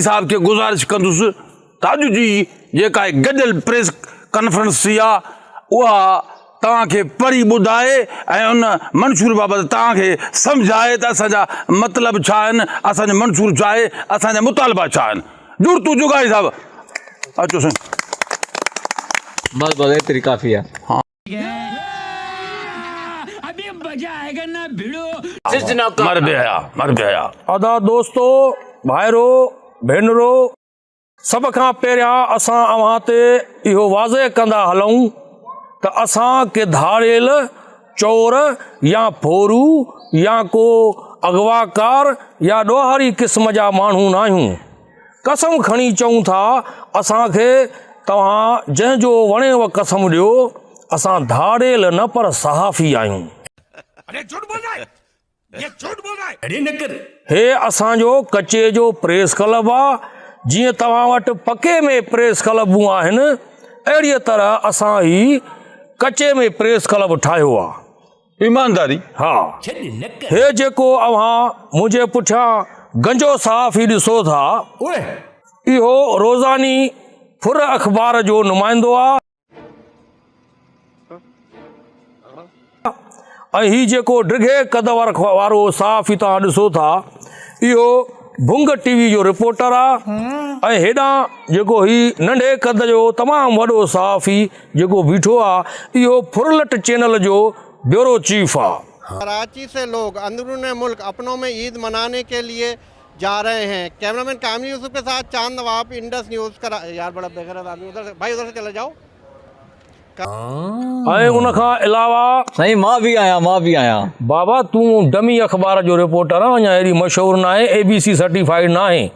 साहब के गुजारिश कंदुसि ताजू जी जेका गॾियल प्रेस कॉन्फ्रेंस आहे उहा तव्हांखे पढ़ी ॿुधाए ऐं उन मंशूर बाबति तव्हांखे सम्झाए त असांजा मतिलब छा आहिनि, असांजो मंशूर छा आहे, असांजा मुतालबा छा आहिनि। जुड़ तूं जुगाई साहब अचो साईं। बस बस एतिरी काफ़ी आहे। हाँ अभी मजा आएगा ना भिड़ो। मर गया आदा दोस्तो भाइरो भेनरो, सब खां पहिरियां असां अव्हां ते इहो वाज़े कंदा हलूं त असां के धाड़ेल चोर या फोरू या को अगवाकार या ॾोहारी क़िस्म जा माण्हू न आहियूं। कसम खणी चऊं था असांखे तव्हां जंहिंजो वणेव कसम ॾियो, असां धाड़ेल न पर सहाफ़ी आहियूं। अरे झूठ बोल रहा है, ये झूठ बोल रहा है। अरे न कर। हे असांजो कचे जो प्रेस क्लब आहे। जीअं तव्हां वटि पके में प्रेस क्लबूं आहिनि, अहिड़ीअ तरह असां ही कचे में प्रेस क्लब ठाहियो आहे। ईमानदारी। हा, हे जेको अव्हां मुंहिंजे पुठियां गंजो सहाफ़ी ॾिसो था, इहो रोज़ानी फुर अख़बार जो नुमाइंदो आहे। ऐं ही जेको डिघे कद वारो सहाफ़ी तव्हां ॾिसो था, इहो भुंग टीवी जो रिपोर्टर आहे। ऐं हेॾां जेको ही नंढे कद जो तमामु वॾो सहाफ़ी जेको बीठो आहे, इहो फुरलट चैनल जो ब्यूरो चीफ आहे। कराची से लोग अंदरून मुल्क अपनों में ईद मनाने के लिए जा रहे हैं। कैमरामैन कामनी यूसुफ के साथ चांद नवाब, इंडस न्यूज़ करा। यार बड़ा बेगैरत आदमी, उधर से भाई, उधर से चले जाओ। ऐं उन खां अलावा साईं मां बि आहियां। बाबा तूं डमी अख़बार जो रिपोर्टर आहे, अञा अहिड़ी मशहूरु न आहे, ABC सर्टिफाइड न आहे।